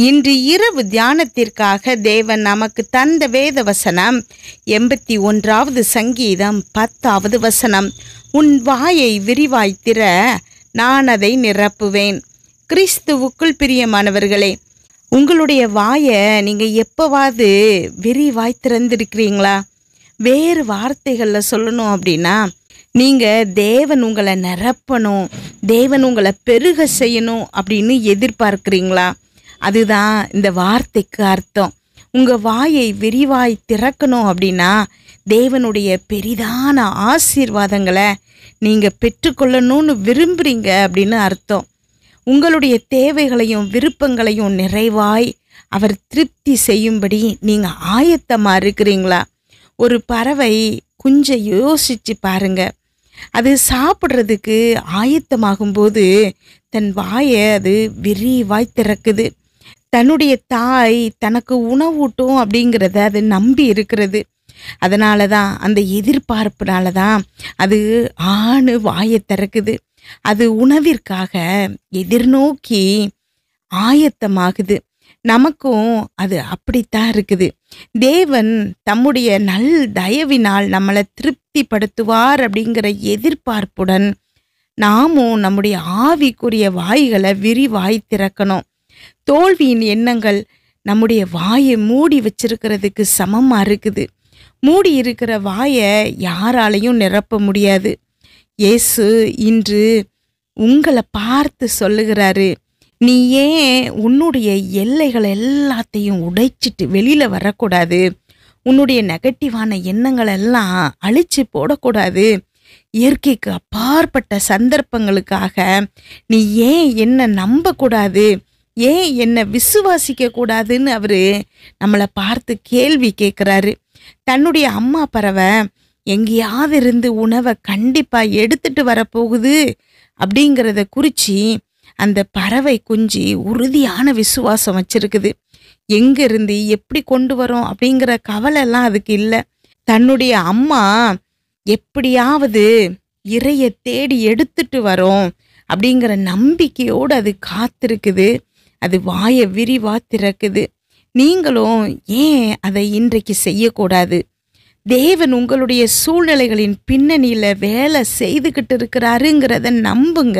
இன்று இரவு தியானத்திற்காக தேவன் நமக்கு தந்த வேத வசனம் 81வது சங்கீதம் 10வது வசனம். உன் வாயை விரிவாய் திற, நான் அதை நிரப்புவேன். கிறிஸ்துவுக்குள் பிரியமானவர்களே, உங்களுடைய வாயை நீங்கள் எப்போவாது விரிவாய் திறந்திருக்கிறீங்களா? வேறு வார்த்தைகளில் சொல்லணும் அப்படின்னா, நீங்கள் தேவன் உங்களை நிரப்பணும், தேவன் உங்களை பெருக செய்யணும் அப்படின்னு எதிர்பார்க்குறீங்களா? அதுதான் இந்த வார்த்தைக்கு அர்த்தம். உங்கள் வாயை விரிவாய் திறக்கணும் அப்படின்னா தேவனுடைய பெரிதான ஆசீர்வாதங்களை நீங்கள் பெற்றுக்கொள்ளணும்னு விரும்புகிறீங்க அப்படின்னு அர்த்தம். உங்களுடைய தேவைகளையும் விருப்பங்களையும் நிறைவாய் அவர் திருப்தி செய்யும்படி நீங்கள் ஆயத்தமாக இருக்கிறீங்களா? ஒரு பறவை குஞ்சை யோசித்து பாருங்க. அது சாப்பிட்றதுக்கு ஆயத்தமாகும்போது தன் வாயை அது விரிவாய் திறக்குது. தன்னுடைய தாய் தனக்கு உணவூட்டும் அப்படிங்கிறத அது நம்பி இருக்கிறது. அதனால தான், அந்த எதிர்பார்ப்புனால தான் அது வாயை திறக்குது. அது உணவிற்காக எதிர்நோக்கி ஆயத்தமாகுது. நமக்கும் அது அப்படித்தான் இருக்குது. தேவன் தம்முடைய நல் தயவினால் நம்மளை திருப்திப்படுத்துவார் அப்படிங்கிற எதிர்பார்ப்புடன் நாமும் நம்முடைய ஆவிக்குரிய வாய்களை விரிவாய் திறக்கணும். தோல்வியின் எண்ணங்கள் நம்முடைய வாயை மூடி வச்சிருக்கிறதுக்கு சமமாக இருக்குது. மூடி இருக்கிற வாயை யாராலையும் நிரப்ப முடியாது. இயேசு இன்று உங்களை பார்த்து சொல்லுகிறாரு, நீ ஏன் உன்னுடைய எல்லைகள் எல்லாத்தையும் உடைச்சிட்டு வெளியில் வரக்கூடாது? உன்னுடைய நெகட்டிவான எண்ணங்கள் எல்லாம் அழிச்சு போடக்கூடாது? இயற்கைக்கு அப்பாற்பட்ட சந்தர்ப்பங்களுக்காக நீ ஏன் என்ன நம்பக்கூடாது? ஏன் என்னை விசுவாசிக்க கூடாதுன்னு அவர் நம்மளை பார்த்து கேள்வி கேட்குறாரு. தன்னுடைய அம்மா பறவை எங்கேயாவது இருந்து உணவை கண்டிப்பாக எடுத்துட்டு வரப்போகுது அப்படிங்கிறத குறித்து அந்த பறவை குஞ்சு உறுதியான விசுவாசம் வச்சிருக்குது. எங்கேருந்து எப்படி கொண்டு வரோம் அப்படிங்கிற கவலைலாம் அதுக்கு இல்லை. தன்னுடைய அம்மா எப்படியாவது இரையை தேடி எடுத்துட்டு வரோம் அப்படிங்கிற நம்பிக்கையோடு அது காத்திருக்குது. அது வாயை விரிவா திறக்குது. நீங்களும் ஏன் அதை இன்றைக்கு செய்யக்கூடாது? தேவன் உங்களுடைய சூழ்நிலைகளின் பின்னணியில் வேலை செய்துக்கிட்டு இருக்கிறாருங்கிறத நம்புங்க.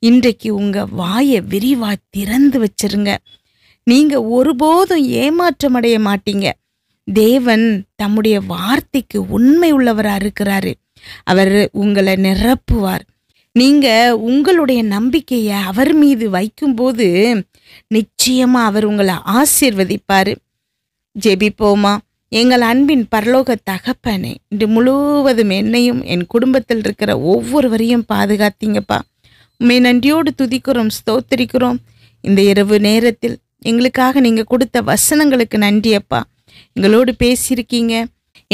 இன்றைக்கு உங்கள் வாயை விரிவா திறந்து வச்சிருங்க. நீங்கள் ஒருபோதும் ஏமாற்றம் அடைய மாட்டீங்க. தேவன் தம்முடைய வார்த்தைக்கு உண்மை உள்ளவராக இருக்கிறாரு. அவர் உங்களை நிரப்புவார். நீங்கள் உங்களுடைய நம்பிக்கையை அவர் மீது வைக்கும்போது நிச்சயமாக அவர் உங்களை ஆசீர்வதிப்பார். ஜெபிப்போமா. எங்கள் அன்பின் பரலோக தகப்பனே, இன்று முழுவதும் என்னையும் என் குடும்பத்தில் இருக்கிற ஒவ்வொருவரையும் பாதுகாத்தீங்கப்பா. உண்மை நன்றியோடு துதிக்கிறோம், ஸ்தோத்திரிக்கிறோம். இந்த இரவு நேரத்தில் எங்களுக்காக நீங்கள் கொடுத்த வசனங்களுக்கு நன்றியப்பா. எங்களோடு பேசியிருக்கீங்க.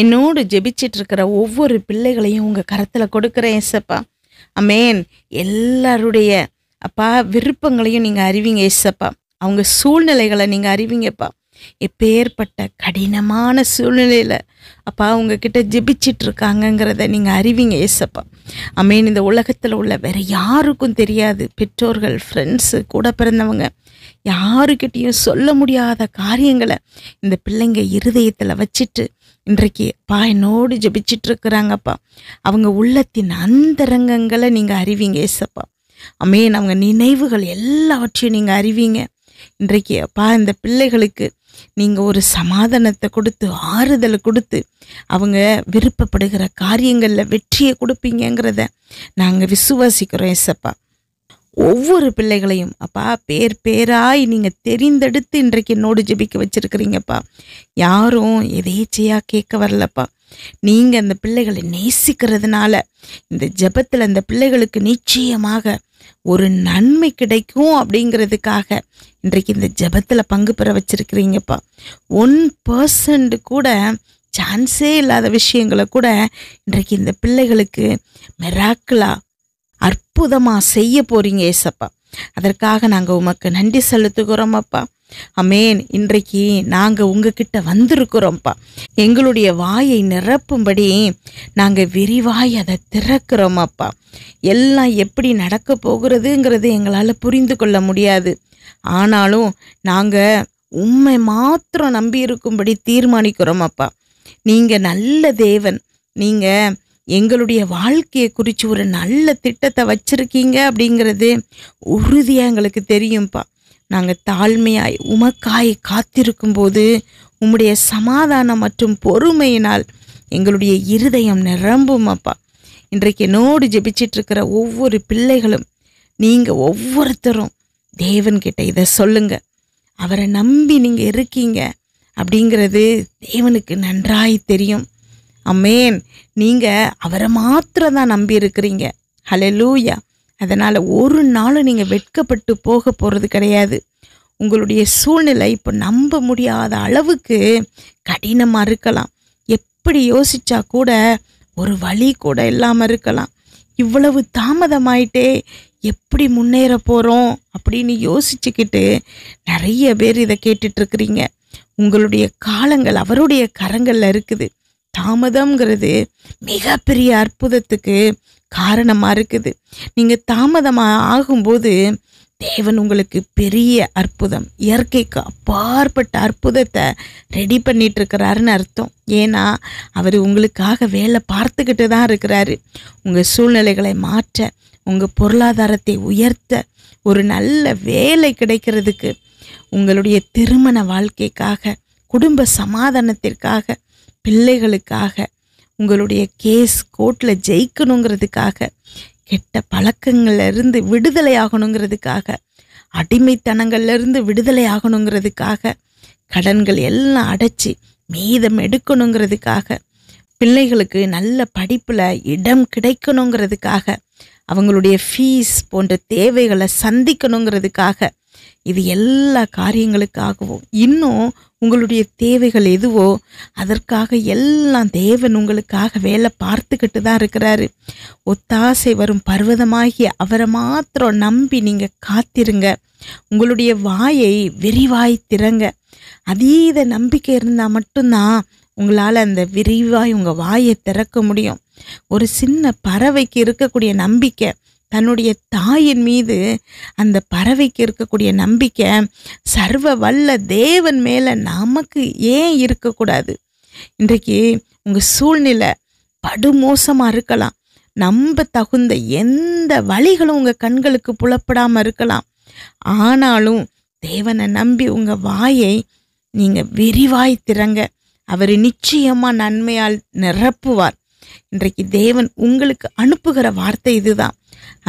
என்னோடு ஜெபிச்சிட்டு இருக்கிற ஒவ்வொரு பிள்ளைகளையும் உங்கள் கரத்தில் கொடுக்குறேன் ஏசப்பா. அமேன். எல்லாருடைய அப்பா விருப்பங்களையும் நீங்கள் அறிவிங்க ஏசப்பா. அவங்க சூழ்நிலைகளை நீங்கள் அறிவிங்கப்பா. எப்பேற்பட்ட கடினமான சூழ்நிலையில் அப்பா உங்ககிட்ட ஜெபிச்சிட்டு இருக்காங்கங்கிறத நீங்கள் அறிவிங்க ஏசப்பா. அமேன். இந்த உலகத்தில் உள்ள வேற யாருக்கும் தெரியாது. பெற்றோர்கள், ஃப்ரெண்ட்ஸு, கூட பிறந்தவங்க யாருக்கிட்டையும் சொல்ல முடியாத காரியங்களை இந்த பிள்ளைங்க இருதயத்தில் வச்சுட்டு இன்றைக்கு அப்பா என்னோடு ஜெபிச்சிட்டு இருக்கிறாங்கப்பா. அவங்க உள்ளத்தின் அந்தரங்கங்களை நீங்கள் அறிவிங்க ஏசப்பா. அமேன். அவங்க நினைவுகள் எல்லாவற்றையும் நீங்கள் அறிவிங்க. இன்றைக்கு அப்பா இந்த பிள்ளைகளுக்கு நீங்கள் ஒரு சமாதானத்தை கொடுத்து ஆறுதலை கொடுத்து அவங்க விருப்பப்படுகிற காரியங்களில் வெற்றியை கொடுப்பீங்கிறத நாங்கள் விசுவாசிக்கிறோம் ஏசப்பா. ஒவ்வொரு பிள்ளைகளையும் அப்பா பேர் பேராய் நீங்கள் தெரிந்தெடுத்து இன்றைக்கு என்னோடு ஜெபிக்க வச்சுருக்கிறீங்கப்பா. யாரும் எதேச்சையாக கேட்க வரலப்பா. நீங்கள் அந்த பிள்ளைகளை நேசிக்கிறதுனால இந்த ஜெபத்தில் அந்த பிள்ளைகளுக்கு நிச்சயமாக ஒரு நன்மை கிடைக்கும் அப்படிங்கிறதுக்காக இன்றைக்கு இந்த ஜெபத்தில் பங்கு பெற வச்சுருக்கிறீங்கப்பா. 1% கூட சான்ஸே இல்லாத விஷயங்களை கூட இன்றைக்கு இந்த பிள்ளைகளுக்கு மிராக்கிளா அற்புதமாக செய்ய போகிறீங்க ஏசப்பா. அதற்காக நாங்கள் உமக்கு நன்றி செலுத்துகிறோம் அப்பா. அமேன். இன்றைக்கு நாங்கள் உங்ககிட்ட வந்திருக்கிறோம்ப்பா. எங்களுடைய வாயை நிரப்பும்படி நாங்கள் விரிவாய் அதை திறக்கிறோம் அப்பா. எல்லாம் எப்படி நடக்க போகிறதுங்கிறது எங்களால் புரிந்து கொள்ள முடியாது. ஆனாலும் நாங்கள் உம்மை மாத்திரம் நம்பி இருக்கும்படி தீர்மானிக்கிறோம் அப்பா. நீங்கள் நல்ல தேவன். நீங்கள் எங்களுடைய வாழ்க்கையை குறித்து ஒரு நல்ல திட்டத்தை வச்சுருக்கீங்க அப்படிங்கிறது உறுதியாக எங்களுக்கு தெரியும்ப்பா. நாங்கள் தாழ்மையாய் உமக்காய் காத்திருக்கும்போது உம்முடைய சமாதானம் மற்றும் பொறுமையினால் எங்களுடைய இருதயம் நிரம்பும் அப்பா. இன்றைக்கு என்னோடு ஜெபிச்சிட்ருக்கிற ஒவ்வொரு பிள்ளைகளும் நீங்கள் ஒவ்வொருத்தரும் தேவன்கிட்ட இதை சொல்லுங்கள். அவரை நம்பி நீங்கள் இருக்கீங்க அப்படிங்கிறது தேவனுக்கு நன்றாய் தெரியும். ஆமென். நீங்கள் அவரை மாத்திரம் தான் நம்பி இருக்கிறீங்க. ஹல்லேலூயா. அதனால் ஒரு நாளும் நீங்கள் வெட்கப்பட்டு போக போகிறது கிடையாது. உங்களுடைய சூழ்நிலை இப்போ நம்ப முடியாத அளவுக்கு கடினமாக இருக்கலாம். எப்படி யோசிச்சா கூட ஒரு வழி கூட இல்லாமல் இருக்கலாம். இவ்வளவு தாமதமாயிட்டே எப்படி முன்னேற போகிறோம் அப்படின்னு யோசிச்சுக்கிட்டு நிறைய பேர் இதை கேட்டுட்ருக்குறீங்க. உங்களுடைய காலங்கள் அவருடைய கரங்களில் இருக்குது. தாமதம்ங்கிறது மிகப்பெரிய அற்புதத்துக்கு காரணமாக இருக்குது. நீங்கள் தாமதமாக ஆகும்போது தேவன் உங்களுக்கு பெரிய அற்புதம், இயற்கைக்கு அப்பாற்பட்ட அற்புதத்தை ரெடி பண்ணிட்டு இருக்கிறாருன்னு அர்த்தம். ஏன்னா அவர் உங்களுக்காக வேலை பார்த்துக்கிட்டு தான் இருக்கிறாரு. உங்கள் சூழ்நிலைகளை மாற்ற, உங்கள் பொருளாதாரத்தை உயர்த்த, ஒரு நல்ல வேலை கிடைக்கிறதுக்கு, உங்களுடைய திருமண வாழ்க்கைக்காக, குடும்ப சமாதானத்திற்காக, பிள்ளைகளுக்காக, உங்களுடைய கேஸ் கோர்ட்டில் ஜெயிக்கணுங்கிறதுக்காக, கெட்ட பழக்கங்கள்லேருந்து விடுதலை ஆகணுங்கிறதுக்காக, அடிமைத்தனங்கள்லேருந்து விடுதலை ஆகணுங்கிறதுக்காக, கடன்கள் எல்லாம் அடைச்சி மீதம் எடுக்கணுங்கிறதுக்காக, பிள்ளைகளுக்கு நல்ல படிப்பில் இடம் கிடைக்கணுங்கிறதுக்காக, அவங்களுடைய ஃபீஸ் போன்ற தேவைகளை சந்திக்கணுங்கிறதுக்காக, இது எல்லா காரியங்களுக்காகவும் இன்னும் உங்களுடைய தேவைகள் எதுவோ அதற்காக எல்லாம் தேவன் உங்களுக்காக வேலை பார்த்துக்கிட்டு தான் இருக்கிறாரு. ஒத்தாசை வரும் பர்வதமாகிய அவரை மாத்திரம் நம்பி நீங்கள் காத்திருங்க. உங்களுடைய வாயை விரிவாய் திறங்க. அதீத நம்பிக்கை இருந்தால் மட்டும்தான் உங்களால் அந்த விரிவாய் உங்கள் வாயை திறக்க முடியும். ஒரு சின்ன பறவைக்கு இருக்கக்கூடிய நம்பிக்கை, தன்னுடைய தாயின் மீது அந்த பறவைக்கு இருக்கக்கூடிய நம்பிக்கை சர்வ வல்ல தேவன் மேலே நமக்கு ஏன் இருக்கக்கூடாது? இன்றைக்கு உங்கள் சூழ்நிலை படுமோசமாக இருக்கலாம். நம்ப தகுந்த எந்த வழிகளும் உங்கள் கண்களுக்கு புலப்படாமல் இருக்கலாம். ஆனாலும் தேவனை நம்பி உங்கள் வாயை நீங்கள் விரிவாய் திறங்க. அவர் நிச்சயமாக நன்மையால் நிரப்புவார். இன்றைக்கு தேவன் உங்களுக்கு அனுப்புகிற வார்த்தை இதுதான்.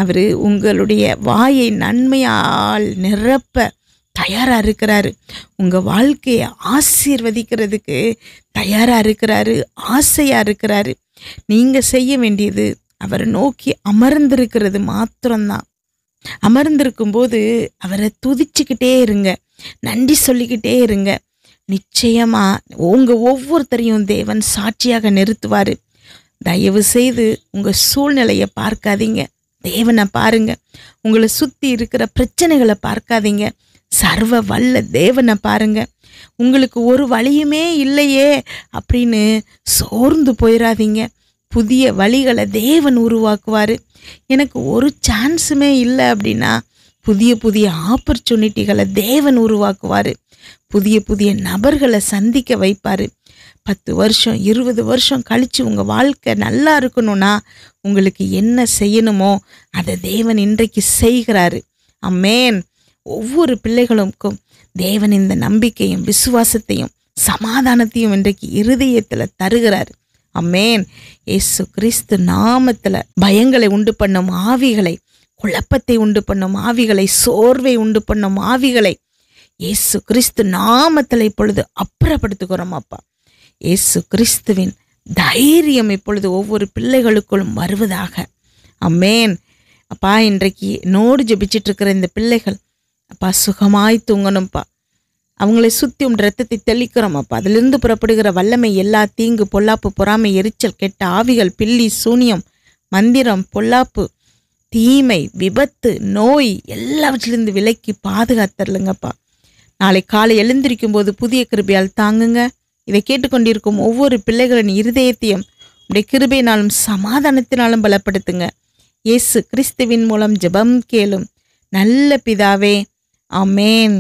அவர் உங்களுடைய வாயை நன்மையால் நிரப்ப தயாராக இருக்கிறாரு. உங்கள் வாழ்க்கையை ஆசீர்வதிக்கிறதுக்கு தயாராக இருக்கிறாரு, ஆசையாக இருக்கிறாரு. நீங்கள் செய்ய வேண்டியது அவரை நோக்கி அமர்ந்திருக்கிறது மாத்திரம்தான். அமர்ந்திருக்கும்போது அவரை துதிச்சுக்கிட்டே இருங்க, நன்றி சொல்லிக்கிட்டே இருங்க. நிச்சயமாக உங்கள் ஒவ்வொருத்தரையும் தேவன் சாட்சியாக நிறுத்துவார். தயவு செய்து உங்கள் சூழ்நிலையை பார்க்காதீங்க, தேவனை பாருங்க. உங்களை சுற்றி இருக்கிற பிரச்சனைகளை பார்க்காதீங்க, சர்வ வல்ல தேவனை பாருங்க. உங்களுக்கு ஒரு வழியுமே இல்லையே அப்படின்னு சோர்ந்து போயிடாதீங்க. புதிய வழிகளை தேவன் உருவாக்குவார். எனக்கு ஒரு சான்ஸுமே இல்லை அப்படின்னா புதிய புதிய ஆப்பர்ச்சுனிட்டிகளை தேவன் உருவாக்குவார். புதிய புதிய நபர்களை சந்திக்க வைப்பார். 10 வருஷம் 20 வருஷம் கழித்து உங்கள் வாழ்க்கை நல்லா இருக்கணும்னா உங்களுக்கு என்ன செய்யணுமோ அதை தேவன் இன்றைக்கு செய்கிறாரு. ஆமென். ஒவ்வொரு பிள்ளைகளுக்கும் தேவன் இந்த நம்பிக்கையும் விசுவாசத்தையும் சமாதானத்தையும் இன்றைக்கு இருதயத்தில் தருகிறார். ஆமென். இயேசு கிறிஸ்து நாமத்தில் பயங்களை உண்டு பண்ணும் ஆவிகளை, குழப்பத்தை உண்டு பண்ணும் ஆவிகளை, சோர்வை உண்டு பண்ணும் ஆவிகளை இயேசு கிறிஸ்து நாமத்தில் இப்பொழுது அப்புறப்படுத்துகிறோம் அப்பா. இயேசு கிறிஸ்துவின் தைரியம் இப்பொழுது ஒவ்வொரு பிள்ளைகளுக்குள்ளும் வருவதாக. ஆமென். அப்பா, இன்றைக்கு என்னோடு ஜெபிச்சிட்டு இருக்கிற இந்த பிள்ளைகள் அப்பா சுகமாய் தூங்கணும்ப்பா. அவங்களை சுற்றி ரத்தத்தை தெளிக்கிறோம் அப்பா. அதிலிருந்து புறப்படுகிற வல்லமை எல்லா தீங்கு, பொல்லாப்பு, பொறாமை, எரிச்சல், கெட்ட ஆவிகள், பில்லி, சூனியம், மந்திரம், பொல்லாப்பு, தீமை, விபத்து, நோய் எல்லாவற்றிலிருந்து விலக்கி பாதுகாத்தரலுங்கப்பா. நாளை காலை எழுந்திருக்கும் போது புதிய கிருபையால் தாங்குங்க. இதை கேட்டுக்கொண்டிருக்கும் ஒவ்வொரு பிள்ளைகளின் இருதயத்தையும் உடைய கிருபையினாலும் சமாதானத்தினாலும் பலப்படுத்துங்க. இயேசு கிறிஸ்துவின் மூலம் ஜெபம் கேளும் நல்ல பிதாவே, ஆமென்.